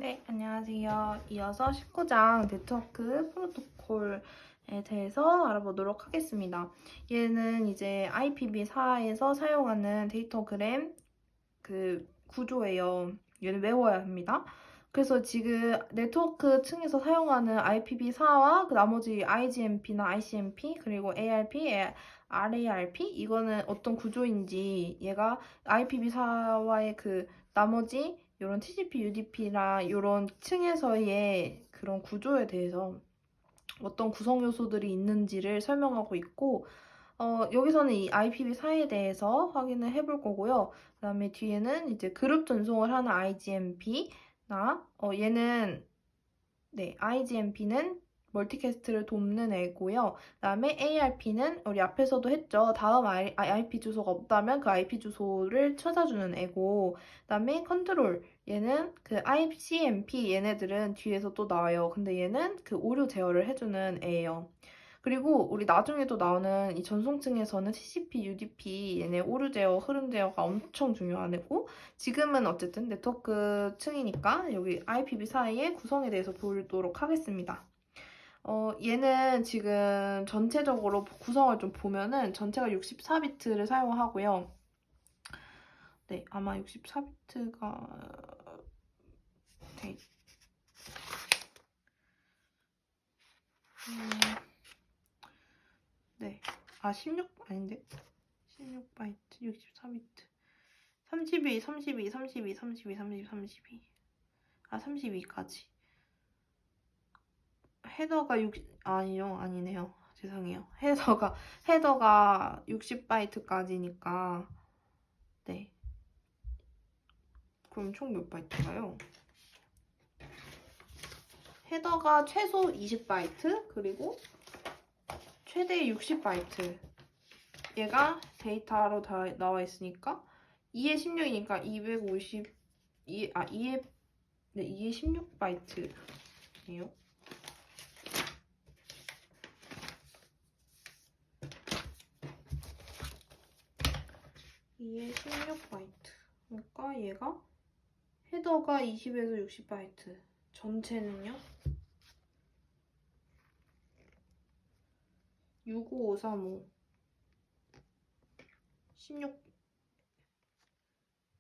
네, 안녕하세요. 이어서 19장 네트워크 프로토콜에 대해서 알아보도록 하겠습니다. 얘는 이제 IPv4에서 사용하는 데이터그램 구조예요. 얘는 외워야 합니다. 그래서 지금 네트워크 층에서 사용하는 IPv4와 그 나머지 IGMP나 ICMP 그리고 ARP, RARP 이거는 어떤 구조인지 얘가 IPv4와의 그 나머지 이런 TCP, UDP나 이런 층에서의 그런 구조에 대해서 어떤 구성 요소들이 있는지를 설명하고 있고 여기서는 이 IPv4에 대해서 확인을 해볼 거고요. 그 다음에 뒤에는 이제 그룹 전송을 하는 IGMP나 얘는 IGMP는 멀티캐스트를 돕는 애고요. 그 다음에 ARP는 우리 앞에서도 했죠. 다음 IP 주소가 없다면 그 IP 주소를 찾아주는 애고, 그 다음에 컨트롤 얘는 그 ICMP 얘네들은 뒤에서 또 나와요. 근데 얘는 그 오류 제어를 해주는 애예요. 그리고 우리 나중에도 나오는 이 전송층에서는 TCP, UDP 얘네 오류 제어, 흐름 제어가 엄청 중요한 애고, 지금은 어쨌든 네트워크 층이니까 여기 IPv4의 구성에 대해서 보도록 하겠습니다. 얘는 지금 전체적으로 구성을 좀 보면은 전체가 64비트를 사용하고요. 네, 아마 64비트가 네. 16 아닌데. 16바이트, 64비트. 32, 32, 32, 32, 32, 32. 32까지. 헤더가 아니네요. 죄송해요. 헤더가 60바이트까지니까. 네. 그럼 총 몇 바이트인가요? 헤더가 최소 20바이트, 그리고 최대 60바이트. 얘가 데이터로 다 나와 있으니까 2에 16이니까 2에 16바이트예요. 이에 16바이트. 그러니까 얘가 헤더가 20에서 60바이트. 전체는요? 65535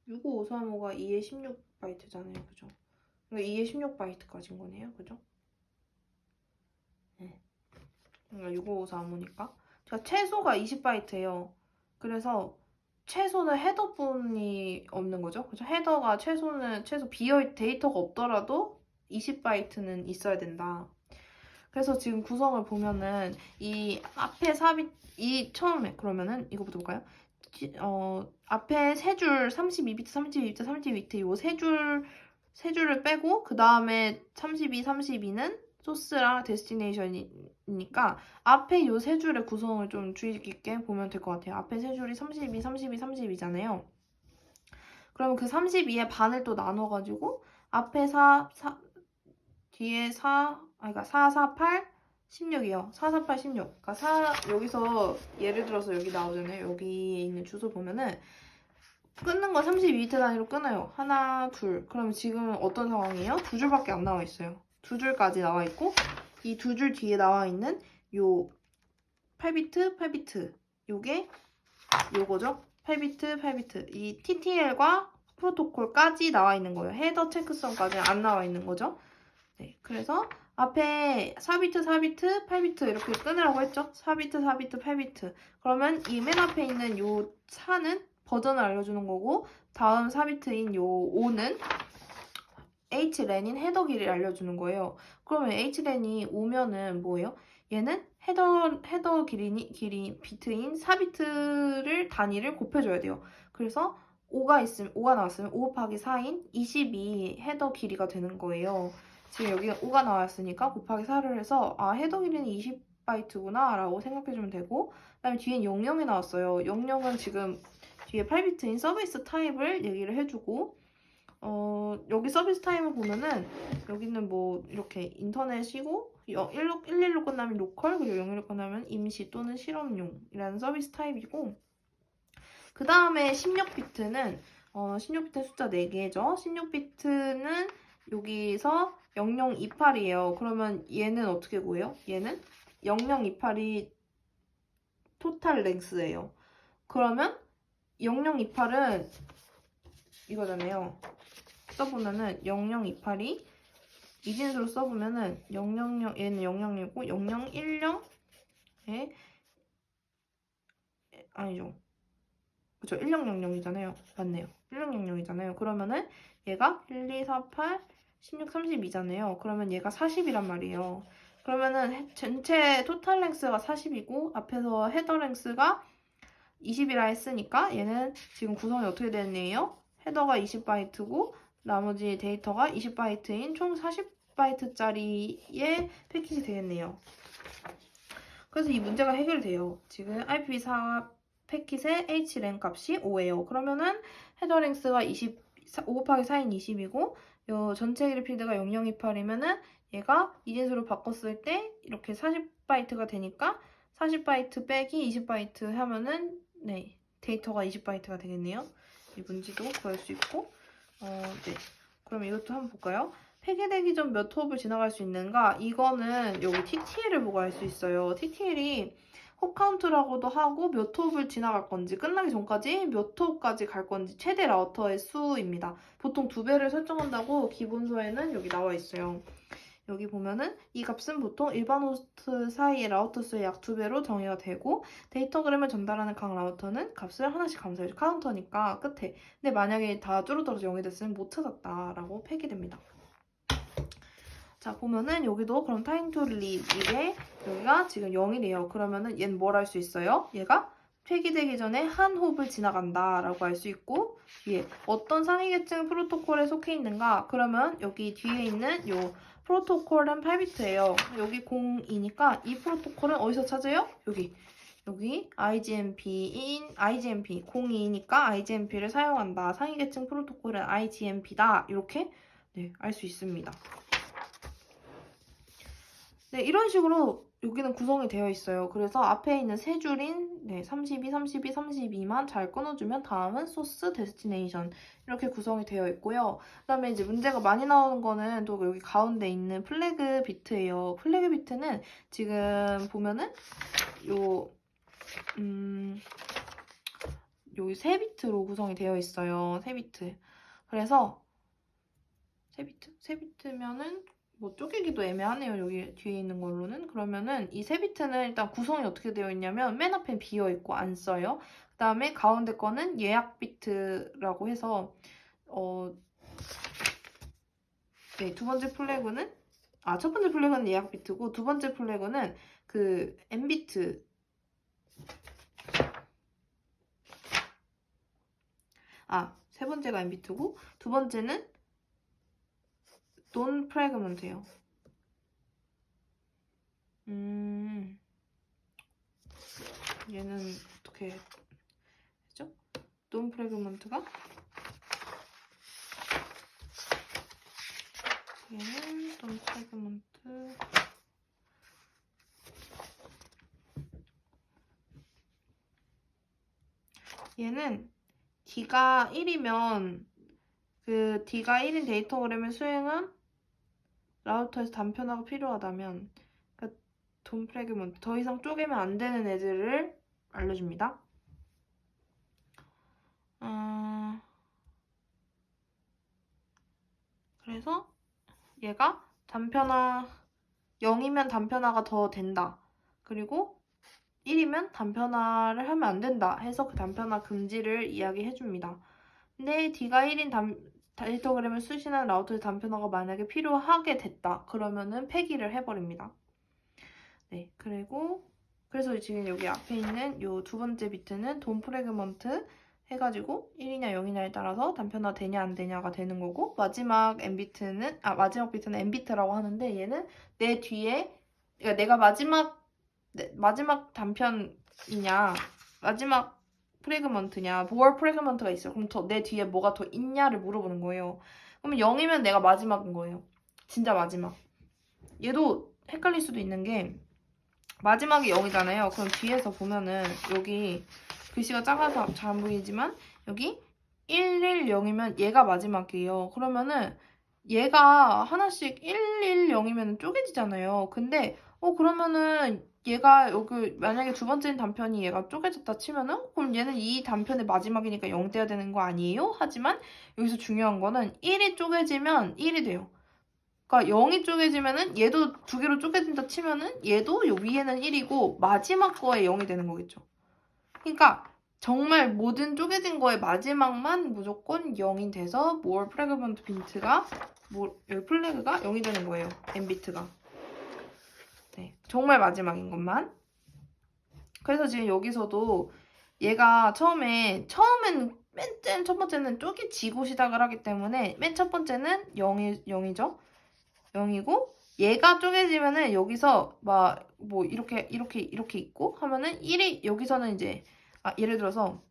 65535가 2에 16바이트잖아요. 그죠? 그러니까 2에 16바이트까지인 거네요. 그죠? 네. 그러니까 65535니까. 자, 최소가 20바이트예요. 그래서 최소는 헤더 부분이 없는 거죠. 그죠? 헤더가 최소 데이터가 없더라도 20바이트는 있어야 된다. 그래서 지금 구성을 보면은 이 앞에 처음에 그러면은 이거부터 볼까요? 앞에 세 줄 32비트, 32비트, 32비트 요 세 줄을 빼고 그 다음에 32, 32는 소스랑 데스티네이션이니까 앞에 요 세 줄의 구성을 좀 주의 깊게 보면 될 것 같아요. 앞에 세 줄이 32, 32, 32잖아요. 그러면 그 32의 반을 또 나눠가지고 앞에 뒤에 그러니까 4, 4, 8, 16이요. 4, 4, 8, 16. 그러니까 여기서 예를 들어서 여기 나오잖아요. 여기에 있는 주소 보면은 끊는 거 32비트 단위로 끊어요. 하나, 둘. 그러면 지금 어떤 상황이에요? 두 줄밖에 안 나와 있어요. 두 줄까지 나와 있고 이 두 줄 뒤에 나와 있는 요 8비트, 8비트. 요게 요거죠. 8비트, 8비트. 이 TTL과 프로토콜까지 나와 있는 거예요. 헤더 체크성까지 안 나와 있는 거죠. 네, 그래서 앞에 4비트, 4비트, 8비트 이렇게 끊으라고 했죠? 4비트, 4비트, 8비트. 그러면 이 맨 앞에 있는 요 4는 버전을 알려주는 거고 다음 4비트인 요 5는 HLAN인 헤더 길이를 알려주는 거예요. 그러면 HLAN이 오면은 뭐예요? 얘는 헤더 길이 비트인 4비트를 단위를 곱해줘야 돼요. 그래서 5가 나왔으면 5 곱하기 4인 22 헤더 길이가 되는 거예요. 지금 여기 5가 나왔으니까 곱하기 4를 해서 헤더 길이는 20바이트구나 라고 생각해주면 되고 그 다음에 뒤엔 00이 나왔어요. 00은 지금 뒤에 8비트인 서비스 타입을 얘기를 해주고 여기 서비스 타임을 보면은 여기는 뭐 이렇게 인터넷이고 111로 끝나면 로컬 그리고 01로 끝나면 임시 또는 실험용이라는 서비스 타입이고 그 다음에 16비트는 16비트 숫자 4개죠. 16비트는 여기서 0028이에요. 그러면 얘는 어떻게 구해요? 얘는 0028이 토탈 랭스예요. 그러면 0028은 이거잖아요. 써보면은 0028이 이진수로 써보면은 000 얘는 00이고 0010에 아니죠. 그쵸? 1000이잖아요. 맞네요. 1000이잖아요. 그러면은 얘가 1, 2, 4, 8, 16, 32잖아요. 그러면 얘가 40이란 말이에요. 그러면은 전체 토탈 랭스가 40이고 앞에서 헤더 랭스가 20이라 했으니까 얘는 지금 구성이 어떻게 되었네요? 헤더가 20바이트고 나머지 데이터가 20바이트인 총 40바이트짜리의 패킷이 되겠네요. 그래서 이 문제가 해결돼요. 지금 IPv4 패킷의 H랭 값이 5예요. 그러면은 헤더 랭스가 5 곱하기 4인 20이고 요 전체 그래피드가 0028이면은 얘가 이진수로 바꿨을 때 이렇게 40바이트가 되니까 40바이트 빼기 20바이트 하면은 네, 데이터가 20바이트가 되겠네요. 이 문제도 구할 수 있고 네. 그럼 이것도 한번 볼까요? 폐기되기 전 몇 홉을 지나갈 수 있는가? 이거는 여기 TTL을 보고 알 수 있어요. TTL이 홉 카운트라고도 하고 몇 홉을 지나갈 건지 끝나기 전까지 몇 홉까지 갈 건지 최대 라우터의 수입니다. 보통 2배를 설정한다고 기본서에는 여기 나와 있어요. 여기 보면은 이 값은 보통 일반 호스트 사이의 라우터 수의 약 2배로 정의가 되고 데이터그램을 전달하는 각 라우터는 값을 하나씩 감소해줘. 카운터니까 끝에. 근데 만약에 다 쭈루들어서 0이 됐으면 못 찾았다라고 폐기됩니다. 자 보면은 여기도 그럼 타임 투 릴리즈 이게 여기가 지금 0이래요. 그러면은 얘는 뭘 할 수 있어요? 얘가 폐기되기 전에 한 홉을 지나간다 라고 할 수 있고 위에 어떤 상위 계층 프로토콜에 속해 있는가? 그러면 여기 뒤에 있는 요 프로토콜은 8비트예요. 여기 0이니까 이 프로토콜은 어디서 찾아요? 여기 IGMP인 IGMP 02니까 IGMP를 사용한다. 상위 계층 프로토콜은 IGMP다. 이렇게 네, 알 수 있습니다. 네, 이런 식으로 여기는 구성이 되어 있어요. 그래서 앞에 있는 세 줄인 32, 32, 32만 잘 끊어주면 다음은 소스, 데스티네이션 이렇게 구성이 되어 있고요. 그 다음에 이제 문제가 많이 나오는 거는 또 여기 가운데 있는 플래그 비트예요. 플래그 비트는 지금 보면은 여기 3비트로 구성이 되어 있어요. 3비트. 그래서 3비트면은 뭐 쪼개기도 애매하네요. 여기 뒤에 있는 걸로는. 그러면은 이 3비트는 일단 구성이 어떻게 되어 있냐면 맨 앞엔 비어있고 안 써요. 그 다음에 가운데 거는 예약 비트라고 해서 네, 두 번째 플래그는 첫 번째 플래그는 예약 비트고 두 번째 플래그는 그 N비트 세 번째가 N비트고 두 번째는 non fragment예요. 얘는 어떻게 했죠? non fragment가 얘는 non fragment 얘는 D가 1이면 그 D가 1인 데이터그램을 수행한 라우터에서 단편화가 필요하다면 그러니까 돈 프래그먼트 더 이상 쪼개면 안 되는 애들을 알려줍니다. 그래서 얘가 단편화 0이면 단편화가 더 된다. 그리고 1이면 단편화를 하면 안 된다 해서 그 단편화 금지를 이야기해줍니다. 근데 D가 1인 데이터그램을 수신한 라우터의 단편화가 만약에 필요하게 됐다. 그러면은 폐기를 해버립니다. 네, 그래서 지금 여기 앞에 있는 요 두 번째 비트는 돈 프래그먼트 해가지고 1이냐 0이냐에 따라서 단편화 되냐 안 되냐가 되는 거고 마지막 비트는 N비트라고 하는데 얘는 내 뒤에 그러니까 내가 마지막 단편이냐 마지막 프래그먼트냐 보어 프래그먼트가 있어요. 그럼 내 뒤에 뭐가 더 있냐를 물어보는 거예요. 그러면 0이면 내가 마지막인 거예요. 진짜 마지막. 얘도 헷갈릴 수도 있는 게 마지막이 0이잖아요. 그럼 뒤에서 보면은 여기 글씨가 작아서 잘 안 보이지만 여기 110이면 얘가 마지막이에요. 그러면은 얘가 하나씩 1, 1, 0이면 쪼개지잖아요. 근데 그러면은 얘가 여기 만약에 두 번째 단편이 얘가 쪼개졌다 치면은 그럼 얘는 이 단편의 마지막이니까 0 돼야 되는 거 아니에요? 하지만 여기서 중요한 거는 1이 쪼개지면 1이 돼요. 그러니까 0이 쪼개지면은 얘도 두 개로 쪼개진다 치면은 얘도 요 위에는 1이고 마지막 거에 0이 되는 거겠죠. 그러니까 정말 모든 쪼개진 거의 마지막만 무조건 0이 돼서 more pregnant bint가 여기 플래그가 0이 되는 거예요. nbit가. 네, 정말 마지막인 것만. 그래서 지금 여기서도 얘가 처음엔 맨 첫 번째는 쪼개지고 시작을 하기 때문에 맨 첫 번째는 0이죠. 0이고 얘가 쪼개지면은 여기서 막 뭐 이렇게 있고 하면은 1이 여기서는 이제 예를 들어서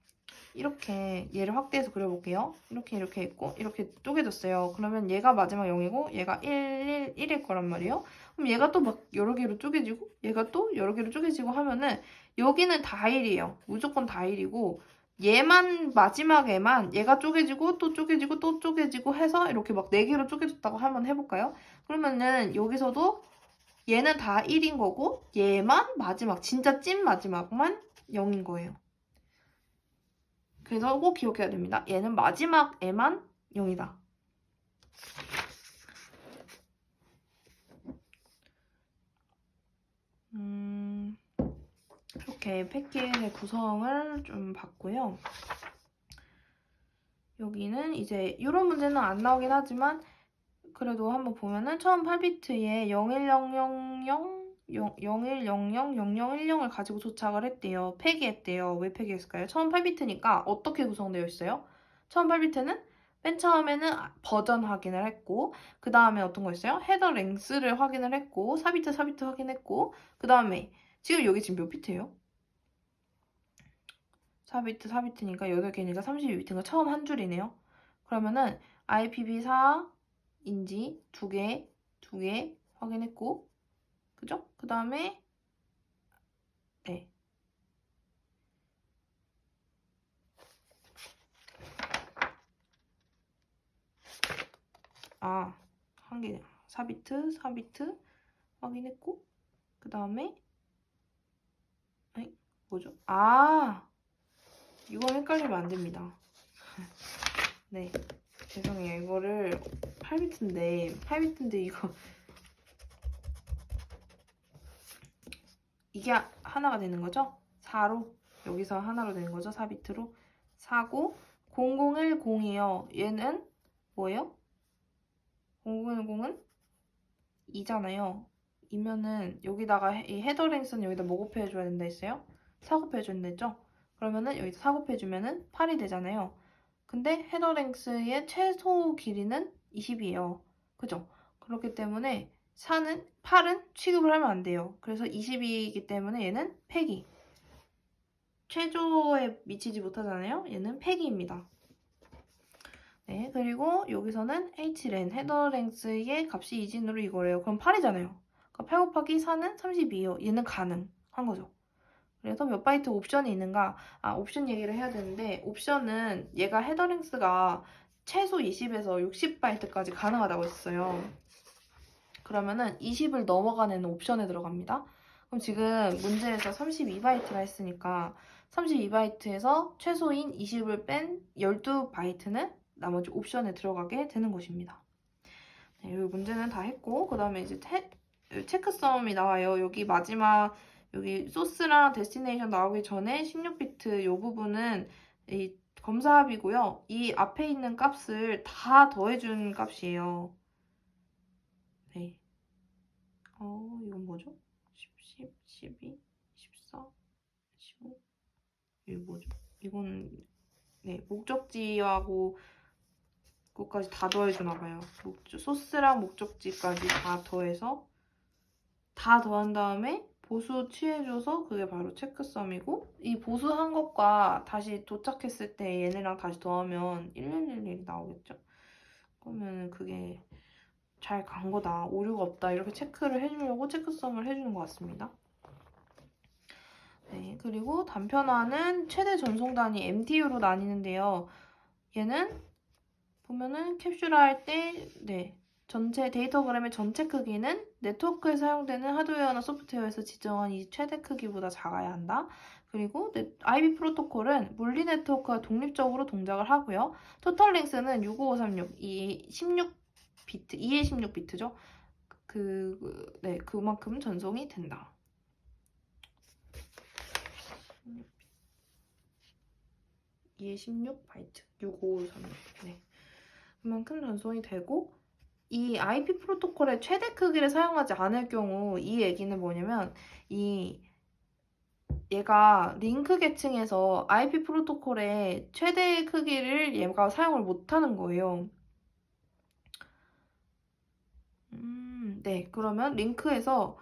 이렇게 얘를 확대해서 그려볼게요. 이렇게 있고 이렇게 쪼개졌어요. 그러면 얘가 마지막 0이고 얘가 1일 거란 말이에요. 그럼 얘가 또 막 여러 개로 쪼개지고 얘가 또 여러 개로 쪼개지고 하면은 여기는 다 1이에요. 무조건 다 1이고 얘만 마지막에만 얘가 쪼개지고 또 쪼개지고 또 쪼개지고 해서 이렇게 막 4개로 쪼개졌다고 한번 해볼까요? 그러면은 여기서도 얘는 다 1인 거고 얘만 마지막 진짜 찐 마지막만 0인 거예요. 그래서 꼭 기억해야 됩니다. 얘는 마지막에만 0이다. 이렇게 패킷의 구성을 좀 봤고요. 여기는 이제 이런 문제는 안 나오긴 하지만 그래도 한번 보면은 처음 8비트에 01000010을 가지고 도착을 했대요. 폐기했대요. 왜 폐기했을까요? 처음 8비트니까 어떻게 구성되어 있어요? 처음 8비트는 맨 처음에는 버전 확인을 했고 그 다음에 어떤 거 있어요? 헤더 랭스를 확인을 했고 4비트 확인했고 그 다음에 지금 여기 지금 몇 비트예요? 4비트니까 8개니까 32비트가 처음 한 줄이네요. 그러면은 IPv4인지 두 개 확인했고 그죠? 그 다음에 네. 한 개. 4비트 확인했고 그 다음에 뭐죠? 이건 헷갈리면 안 됩니다. 네. 죄송해요. 이거를 8비트인데 이거 이게 하나가 되는 거죠? 4로 여기서 하나로 되는 거죠? 4비트로 4고 0010이요. 얘는 뭐예요? 0010은 2잖아요. 이면은 여기다가 이 헤더 랭스는 여기다 뭐 곱해줘야 된다 했어요? 4 곱해줘야 된다 했죠? 그러면은 여기다 4 곱해주면은 8이 되잖아요. 근데 헤더 랭스의 최소 길이는 20이에요. 그죠? 그렇기 때문에 8은 취급을 하면 안 돼요. 그래서 20이기 때문에 얘는 폐기. 최조에 미치지 못하잖아요. 얘는 폐기입니다. 네, 그리고 여기서는 hlen, 헤더 랭스의 값이 이진으로 이거래요. 그럼 8이잖아요. 그러니까 8 곱하기 4는 32예요. 얘는 가능한 거죠. 그래서 몇 바이트 옵션이 있는가? 옵션 얘기를 해야 되는데 옵션은 얘가 헤더 랭스가 최소 20에서 60바이트까지 가능하다고 했어요. 그러면은 20을 넘어가는 애는 옵션에 들어갑니다. 그럼 지금 문제에서 32바이트가 했으니까 32바이트에서 최소인 20을 뺀 12바이트는 나머지 옵션에 들어가게 되는 것입니다. 네, 이 문제는 다 했고 그 다음에 이제 체크썸이 나와요. 여기 마지막 여기 소스랑 데스티네이션 나오기 전에 16비트 이 부분은 이 검사합이고요. 이 앞에 있는 값을 다 더해준 값이에요. 네. 이건 뭐죠? 10, 12, 14, 15. 이게 뭐죠? 이건 네, 목적지하고 그것까지 다 더해주나봐요. 소스랑 목적지까지 다 더해서 다 더한 다음에 보수 취해줘서 그게 바로 체크썸이고 이 보수한 것과 다시 도착했을 때 얘네랑 다시 더하면 1111이 나오겠죠? 그러면 그게 잘 간 거다, 오류가 없다 이렇게 체크를 해주려고 체크썸을 해주는 것 같습니다. 네, 그리고 단편화는 최대 전송 단위 MTU로 나뉘는데요. 얘는 보면은 캡슐화 할 때, 네, 전체 데이터그램의 전체 크기는 네트워크에 사용되는 하드웨어나 소프트웨어에서 지정한 이 최대 크기보다 작아야 한다. 그리고 IP 프로토콜은 물리 네트워크가 독립적으로 동작을 하고요. 토탈 링스는 65536, 이 16비트, 2의 16비트죠. 네, 그만큼 전송이 된다. 2의 16바이트, 65536. 네. 그만큼 전송이 되고, 이 IP 프로토콜의 최대 크기를 사용하지 않을 경우 이 얘기는 뭐냐면 얘가 링크 계층에서 IP 프로토콜의 최대 크기를 얘가 사용을 못하는 거예요. 네, 그러면 링크에서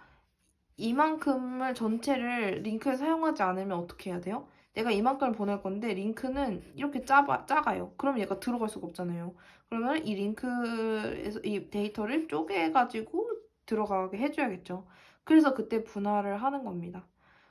이만큼을 전체를 링크에 사용하지 않으면 어떻게 해야 돼요? 내가 이만큼을 보낼 건데 링크는 이렇게 작아요. 그럼 얘가 들어갈 수가 없잖아요. 그러면 이 링크에서 이 데이터를 쪼개가지고 들어가게 해줘야겠죠. 그래서 그때 분할을 하는 겁니다.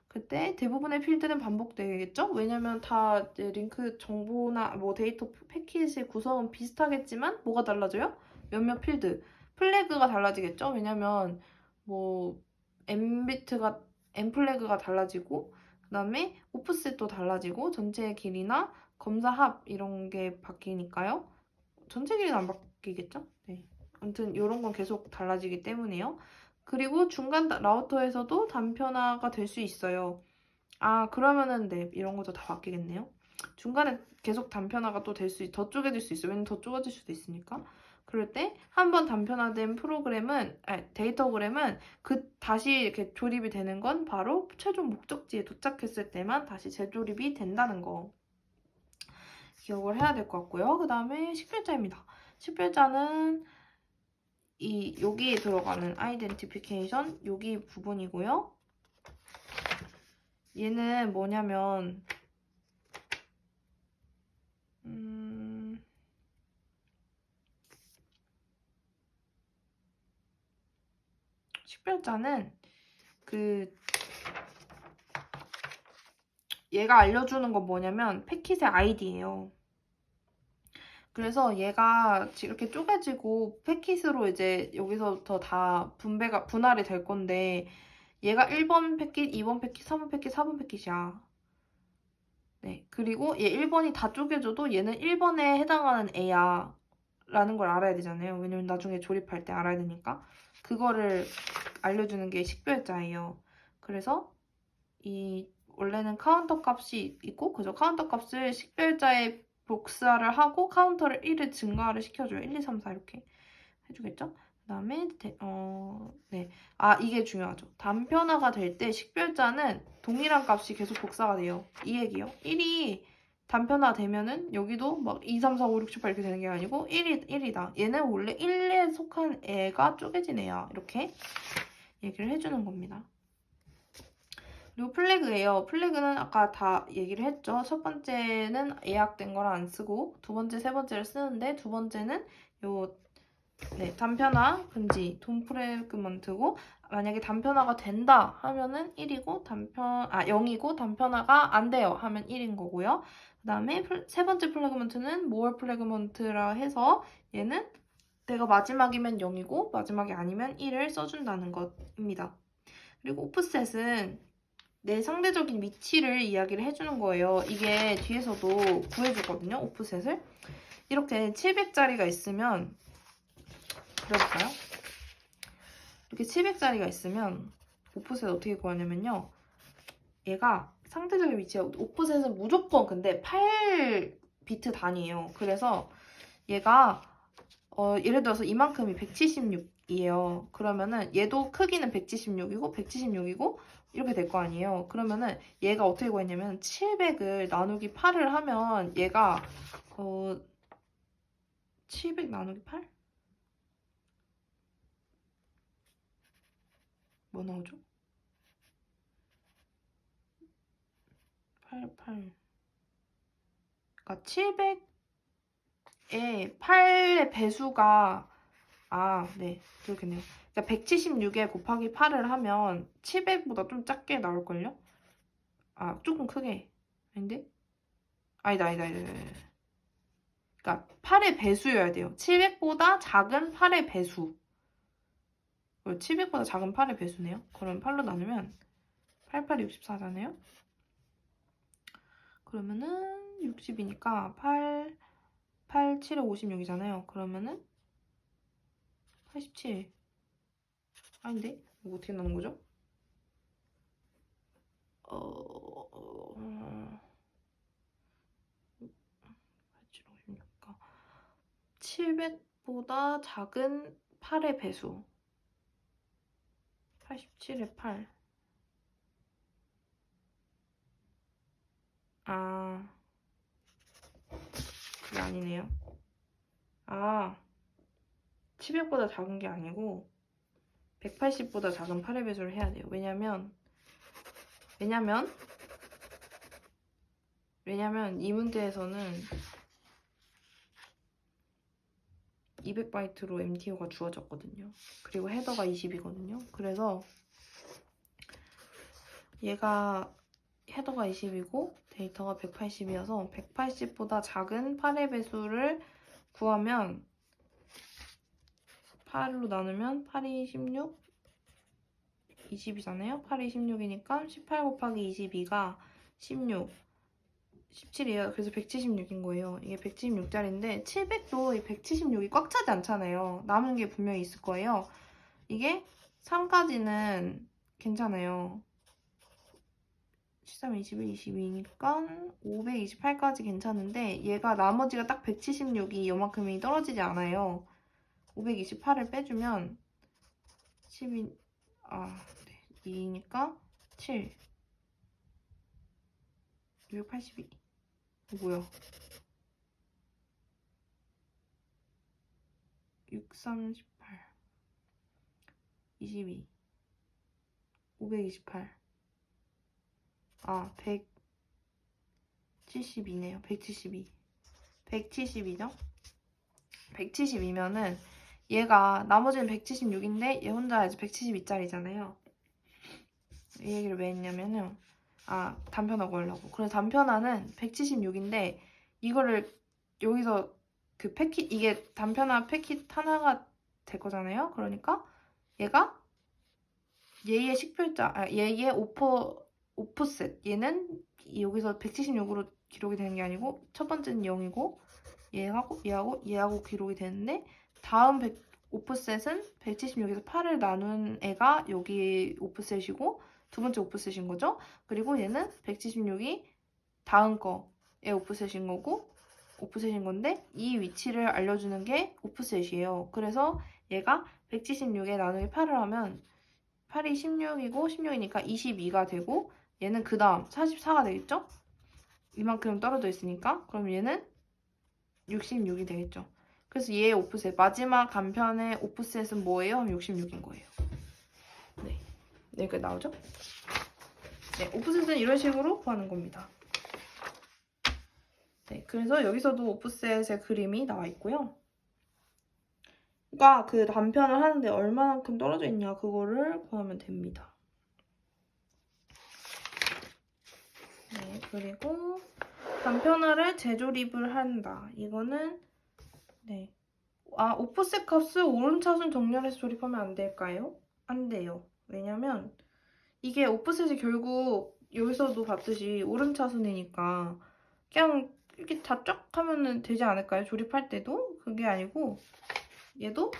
그때 대부분의 필드는 반복되겠죠? 왜냐면 다 이제 링크 정보나 뭐 데이터 패키지 구성은 비슷하겠지만 뭐가 달라져요? 몇몇 필드. 플래그가 달라지겠죠? 왜냐면 뭐 M비트가 M플래그가 달라지고 그다음에 오프셋도 달라지고 전체 길이나 검사 합 이런 게 바뀌니까요. 전체 길이는 안 바뀌겠죠? 네. 아무튼 이런 건 계속 달라지기 때문에요. 그리고 중간 라우터에서도 단편화가 될 수 있어요. 아, 그러면은 네, 이런 것도 다 바뀌겠네요. 중간에 계속 단편화가 또 더 쪼개질 수 있어요. 왜냐면 더 좁아질 수도 있으니까. 그럴 때 한 번 단편화된 데이터그램은 다시 이렇게 조립이 되는 건 바로 최종 목적지에 도착했을 때만 다시 재조립이 된다는 거 기억을 해야 될 것 같고요. 그 다음에 식별자입니다. 식별자는 여기에 들어가는 아이덴티피케이션 여기 부분이고요. 얘는 뭐냐면 식별자는 얘가 알려주는 건 뭐냐면 패킷의 아이디예요. 그래서 얘가 이렇게 쪼개지고 패킷으로 이제 여기서부터 다 분할이 될 건데 얘가 1번 패킷, 2번 패킷, 3번 패킷, 4번 패킷이야. 네, 그리고 얘 1번이 다 쪼개져도 얘는 1번에 해당하는 애야 라는 걸 알아야 되잖아요. 왜냐면 나중에 조립할 때 알아야 되니까. 그거를 알려주는 게 식별자예요. 그래서 원래는 카운터 값이 있고 그죠? 카운터 값을 식별자에 복사를 하고 카운터를 1을 증가를 시켜줘요. 1, 2, 3, 4 이렇게 해주겠죠? 그 다음에 네. 아, 이게 중요하죠. 단편화가 될 때 식별자는 동일한 값이 계속 복사가 돼요. 이 얘기요. 1이 단편화 되면은 여기도 막 2, 3, 4, 5, 6, 7, 8 이렇게 되는 게 아니고 1이다. 얘는 원래 1에 속한 애가 쪼개진 애야. 이렇게 얘기를 해주는 겁니다. 그리고 플래그예요. 플래그는 아까 다 얘기를 했죠. 첫 번째는 예약된 거를 안 쓰고 두 번째, 세 번째를 쓰는데 두 번째는 단편화 금지 돈 프래그먼트고 만약에 단편화가 된다 하면은 1이고 0이고 단편화가 안 돼요 하면 1인 거고요. 그 다음에 세 번째 플래그먼트는 모어 플래그먼트라 해서 얘는 내가 마지막이면 0이고 마지막이 아니면 1을 써준다는 것입니다. 그리고 오프셋은 내 상대적인 위치를 이야기를 해주는 거예요. 이게 뒤에서도 구해주거든요. 오프셋을. 이렇게 700짜리가 있으면 그려볼까요? 이렇게 700짜리가 있으면 오프셋 어떻게 구하냐면요. 얘가 상대적인 위치에 오프셋은 무조건 근데 8비트 단위예요. 그래서 얘가 예를 들어서 이만큼이 176이에요. 그러면은 얘도 크기는 176이고 176이고 이렇게 될 거 아니에요. 그러면은 얘가 어떻게 구했냐면 700을 나누기 8을 하면 얘가 700 나누기 8? 뭐 나오죠? 88 그러니까 700에 8의 배수가 네, 그렇겠네요. 그러니까 176에 곱하기 8을 하면 700보다 좀 작게 나올걸요? 조금 크게. 아닌데? 아니다. 그러니까 그러니까 8의 배수여야 돼요. 700보다 작은 8의 배수. 700보다 작은 8의 배수네요. 그럼 8로 나누면 8, 8이 64잖아요. 그러면은 60이니까 8, 8, 7에 56이잖아요. 그러면은 87. 아닌데? 이거 어떻게 나눈 거죠? 700보다 작은 8의 배수. 87의 8. 아, 그게 아니네요. 아, 700보다 작은 게 아니고 180보다 작은 8의 배수를 해야 돼요. 왜냐면 이 문제에서는 200바이트로 MTO가 주어졌거든요. 그리고 헤더가 20이거든요. 그래서 얘가 헤더가 20이고 데이터가 180이어서 180보다 작은 8의 배수를 구하면 8로 나누면 8이 16, 20이잖아요. 8이 16이니까 18 곱하기 22가 16, 17이에요. 그래서 176인 거예요. 이게 176짜리인데 700도 이 176이 꽉 차지 않잖아요. 남은 게 분명히 있을 거예요. 이게 3까지는 괜찮아요. 13, 21, 22니까 528까지 괜찮은데 얘가 나머지가 딱 176이 요만큼이 떨어지지 않아요. 528을 빼주면 12, 네, 2니까 7, 682. 뭐야? 6, 38, 22, 528. 172네요. 172. 172죠? 172면은 얘가 나머지는 176인데 얘 혼자 이제 172짜리잖아요. 이 얘기를 왜 했냐면은 단편화 구하려고. 그래서 단편화는 176인데 이거를 여기서 그 패킷 이게 단편화 패킷 하나가 될 거잖아요. 그러니까 얘가 얘의 식별자 얘의 오프셋 얘는 여기서 176으로 기록이 되는 게 아니고 첫 번째는 0이고 얘하고 기록이 되는데 다음 오프셋은 176에서 8을 나눈 애가 여기 오프셋이고 두 번째 오프셋인 거죠. 그리고 얘는 176이 다음 거의 오프셋인 거고 오프셋인 건데 이 위치를 알려주는 게 오프셋이에요. 그래서 얘가 176에 나누기 8을 하면 8이 16이고 16이니까 22가 되고 얘는 그 다음 44가 되겠죠? 이만큼 떨어져 있으니까 그럼 얘는 66이 되겠죠. 그래서 얘의 오프셋 마지막 단편의 오프셋은 뭐예요? 66인 거예요. 네, 여기까지 나오죠? 네, 오프셋은 이런 식으로 구하는 겁니다. 네, 그래서 여기서도 오프셋의 그림이 나와 있고요. 그러니까 그 단편을 하는데 얼마만큼 떨어져 있냐 그거를 구하면 됩니다. 네, 그리고 단편화를 재조립을 한다. 이거는 네. 오프셋 값을 오름차순 정렬해서 조립하면 안 될까요? 안 돼요. 왜냐면 이게 오프셋이 결국 여기서도 봤듯이 오름차순이니까 그냥 이렇게 다 쫙 하면 되지 않을까요? 조립할 때도? 그게 아니고 얘도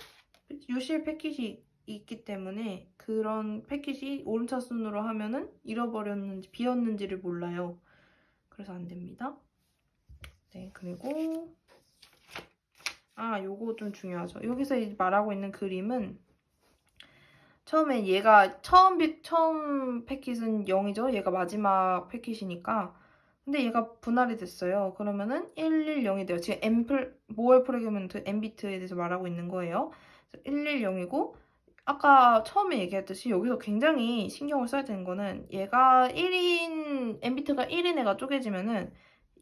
유실 패킷이 있기 때문에 그런 패킷이 오름차순으로 하면은 잃어버렸는지 비었는지를 몰라요. 그래서 안 됩니다. 네, 그리고 요거 좀 중요하죠. 여기서 말하고 있는 그림은 처음에 얘가 처음 패킷은 0이죠. 얘가 마지막 패킷이니까. 근데 얘가 분할이 됐어요. 그러면은 110이 돼요. 지금 모어 프래그먼트 M비트에 대해서 말하고 있는 거예요. 110이고 아까 처음에 얘기했듯이 여기서 굉장히 신경을 써야 되는 거는 얘가 1인 M비트가 1인 애가 쪼개지면은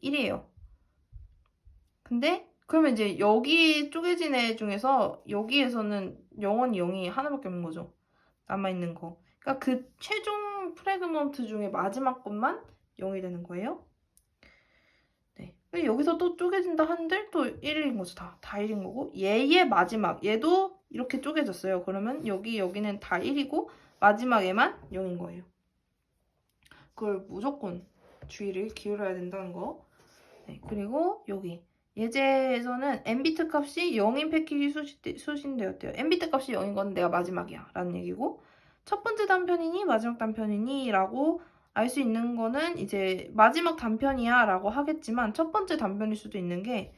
1이에요. 근데 그러면 이제 여기 쪼개진 애 중에서 여기에서는 영원히 0이 하나밖에 없는 거죠. 남아있는 거. 그러니까 그 최종 프래그먼트 중에 마지막 것만 0이 되는 거예요. 네. 여기서 또 쪼개진다 한들 또 1인 거죠. 다 1인 거고 얘의 마지막 얘도 이렇게 쪼개졌어요. 그러면 여기는 다 1이고 마지막에만 0인 거예요. 그걸 무조건 주의를 기울여야 된다는 거. 네, 그리고 여기 예제에서는 n비트 값이 0인 패키지 수신되었대요. n비트 값이 0인 건 내가 마지막이야 라는 얘기고 첫 번째 단편이니 마지막 단편이니 라고 알 수 있는 거는 이제 마지막 단편이야 라고 하겠지만 첫 번째 단편일 수도 있는 게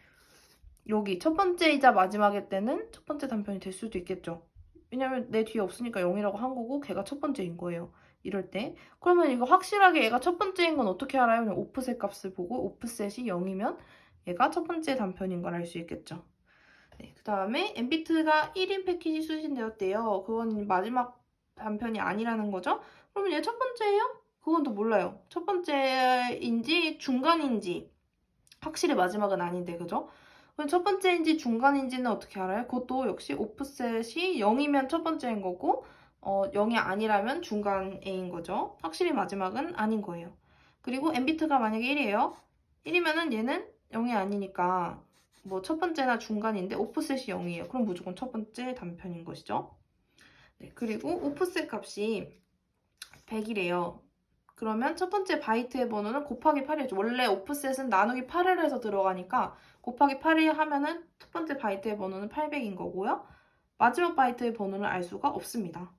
여기 첫 번째이자 마지막일 때는 첫 번째 단편이 될 수도 있겠죠. 왜냐면 내 뒤에 없으니까 0이라고 한 거고 걔가 첫 번째인 거예요. 이럴 때. 그러면 이거 확실하게 얘가 첫 번째인 건 어떻게 알아요? 그냥 오프셋 값을 보고 오프셋이 0이면 얘가 첫 번째 단편인 걸 알 수 있겠죠. 네, 그 다음에 n비트가 1인 패키지 수신되었대요. 그건 마지막 단편이 아니라는 거죠. 그러면 얘 첫 번째예요? 그건 또 몰라요. 첫 번째인지 중간인지 확실히 마지막은 아닌데 그죠? 그럼 첫 번째인지 중간인지는 어떻게 알아요? 그것도 역시 오프셋이 0이면 첫 번째인 거고 0이 아니라면 중간인 거죠. 확실히 마지막은 아닌 거예요. 그리고 n비트가 만약에 1이에요. 1이면은 얘는 0이 아니니까 뭐 첫 번째나 중간인데 오프셋이 0이에요. 그럼 무조건 첫 번째 단편인 것이죠. 네, 그리고 오프셋 값이 100이래요. 그러면 첫 번째 바이트의 번호는 곱하기 8이죠. 원래 오프셋은 나누기 8을 해서 들어가니까 곱하기 8이 하면은 첫 번째 바이트의 번호는 800인 거고요. 마지막 바이트의 번호를 알 수가 없습니다.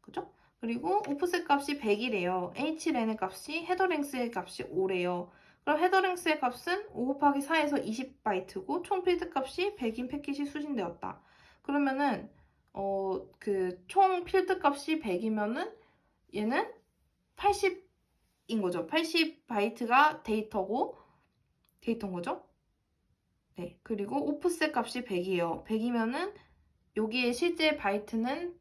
그죠? 그리고 오프셋 값이 100이래요. hlen의 값이 헤더랭스의 값이 5래요. 그럼 헤더랭스의 값은 5 곱하기 4에서 20바이트고 총 필드 값이 100인 패킷이 수신되었다. 그러면은 그 총 필드 값이 100이면은 얘는 80인 거죠. 80바이트가 데이터인 거죠. 네. 그리고 오프셋 값이 100이에요. 100이면은 여기에 실제 바이트는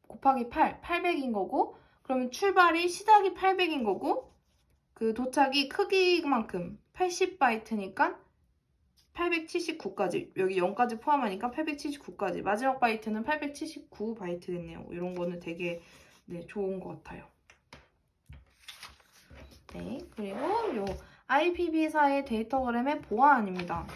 곱하기 800인 거고 그러면 출발이 시작이 800인 거고 그 도착이 크기만큼 80바이트니까 879까지 여기 0까지 포함하니까 879까지 마지막 바이트는 879바이트겠네요. 이런 거는 되게 좋은 것 같아요. 네, 그리고 요 IPv4의 데이터그램의 보안입니다.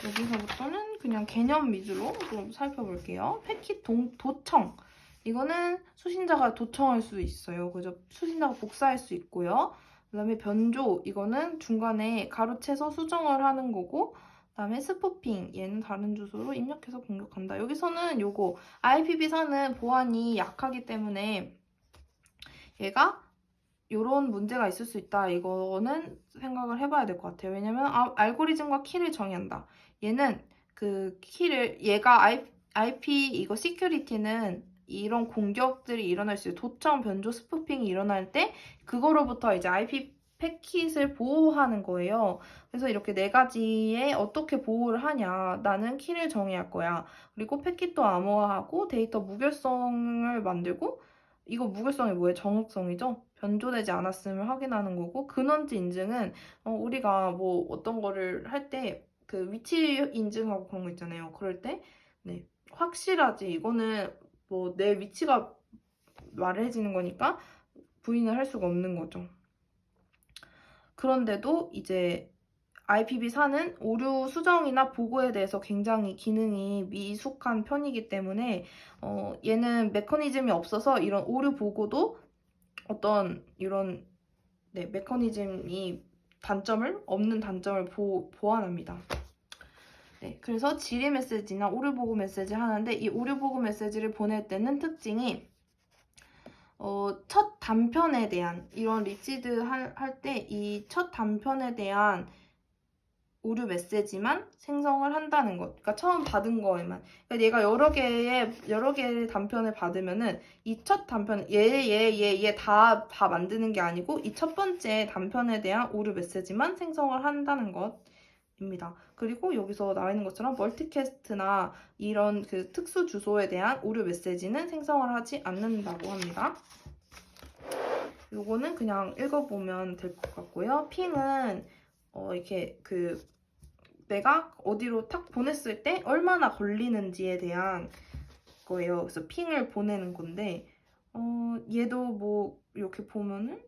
여기서부터는 그냥 개념 위주로 좀 살펴볼게요. 패킷 도청. 이거는 수신자가 도청할 수 있어요. 그죠? 수신자가 복사할 수 있고요. 그 다음에 변조. 이거는 중간에 가로채서 수정을 하는 거고 그 다음에 스푸핑. 얘는 다른 주소로 입력해서 공격한다. 여기서는 요거 IPv4는 보안이 약하기 때문에 얘가 요런 문제가 있을 수 있다. 이거는 생각을 해봐야 될 것 같아요. 왜냐면 알고리즘과 키를 정의한다. 얘는 그 키를 얘가 IP 이거 시큐리티는 이런 공격들이 일어날 수 있어요. 도청, 변조, 스푸핑이 일어날 때 그거로부터 이제 IP 패킷을 보호하는 거예요. 그래서 이렇게 네 가지에 어떻게 보호를 하냐. 나는 키를 정의할 거야. 그리고 패킷도 암호화하고 데이터 무결성을 만들고 이거 무결성이 뭐예요? 정확성이죠? 변조되지 않았음을 확인하는 거고 근원지 인증은 우리가 뭐 어떤 거를 할 때 그 위치 인증하고 그런 거 있잖아요. 그럴 때 확실하지 이거는 뭐 내 위치가 말해지는 거니까 부인을 할 수가 없는 거죠. 그런데도 이제 IPv4는 오류 수정이나 보고에 대해서 굉장히 기능이 미숙한 편이기 때문에 얘는 메커니즘이 없어서 이런 오류 보고도 어떤 이런 메커니즘이 없는 단점을 보완합니다. 네, 그래서 질의 메시지나 오류 보고 메시지 하는데 이 오류 보고 메시지를 보낼 때는 특징이 첫 단편에 대한 이런 리치드 할 때 이 첫 단편에 대한 오류 메시지만 생성을 한다는 것. 그러니까 처음 받은 거에만. 그러니까 얘가 여러 개의 단편을 받으면은 이 첫 단편, 얘 다 만드는 게 아니고 이 첫 번째 단편에 대한 오류 메시지만 생성을 한다는 것입니다. 그리고 여기서 나와 있는 것처럼 멀티캐스트나 이런 그 특수 주소에 대한 오류 메시지는 생성을 하지 않는다고 합니다. 요거는 그냥 읽어보면 될 것 같고요. 핑은 이렇게 내가 어디로 탁 보냈을 때 얼마나 걸리는지에 대한 거예요. 그래서 핑을 보내는 건데 얘도 뭐 이렇게 보면은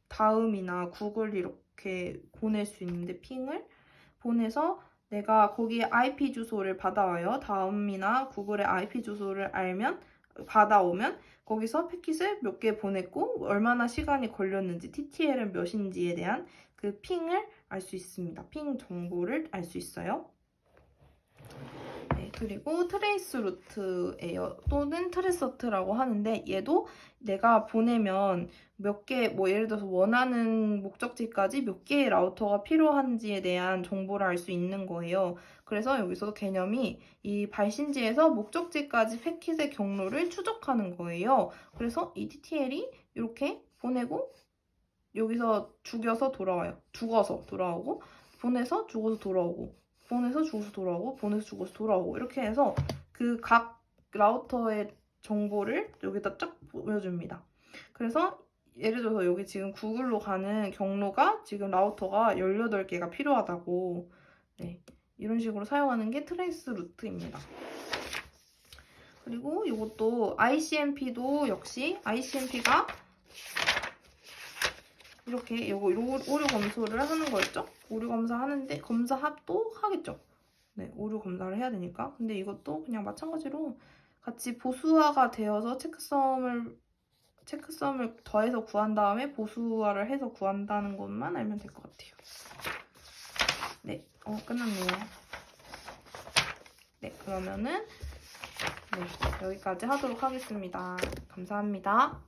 다음이나 구글 이렇게 보낼 수 있는데 핑을 보내서 내가 거기에 IP 주소를 받아와요. 다음이나 구글의 IP 주소를 알면 받아오면 거기서 패킷을 몇 개 보냈고 얼마나 시간이 걸렸는지 TTL은 몇인지에 대한 그 핑을 알 수 있습니다. 핑 정보를 알 수 있어요. 네, 그리고 트레이스 루트예요. 또는 트레서트라고 하는데 얘도 내가 보내면 몇 개, 뭐 예를 들어서 원하는 목적지까지 몇 개의 라우터가 필요한지에 대한 정보를 알 수 있는 거예요. 그래서 여기서도 개념이 이 발신지에서 목적지까지 패킷의 경로를 추적하는 거예요. 그래서 이 TTL이 이렇게 보내고 여기서 죽여서 돌아와요. 죽어서 돌아오고 보내서 죽어서 돌아오고 보내서 죽어서 돌아오고 보내서 죽어서 돌아오고 이렇게 해서 그 각 라우터의 정보를 여기다 쫙 보여줍니다. 그래서 예를 들어서 여기 지금 구글로 가는 경로가 지금 라우터가 18개가 필요하다고 네, 이런 식으로 사용하는 게 트레이스 루트입니다. 그리고 이것도 ICMP도 역시 ICMP가 이렇게 요거 오류 검수를 하는 거였죠? 오류 검사하는데 검사도 하겠죠? 네, 오류 검사를 해야 되니까. 근데 이것도 그냥 마찬가지로 같이 보수화가 되어서 체크썸을 더해서 구한 다음에 보수화를 해서 구한다는 것만 알면 될 것 같아요. 네, 끝났네요. 네, 그러면은 네, 여기까지 하도록 하겠습니다. 감사합니다.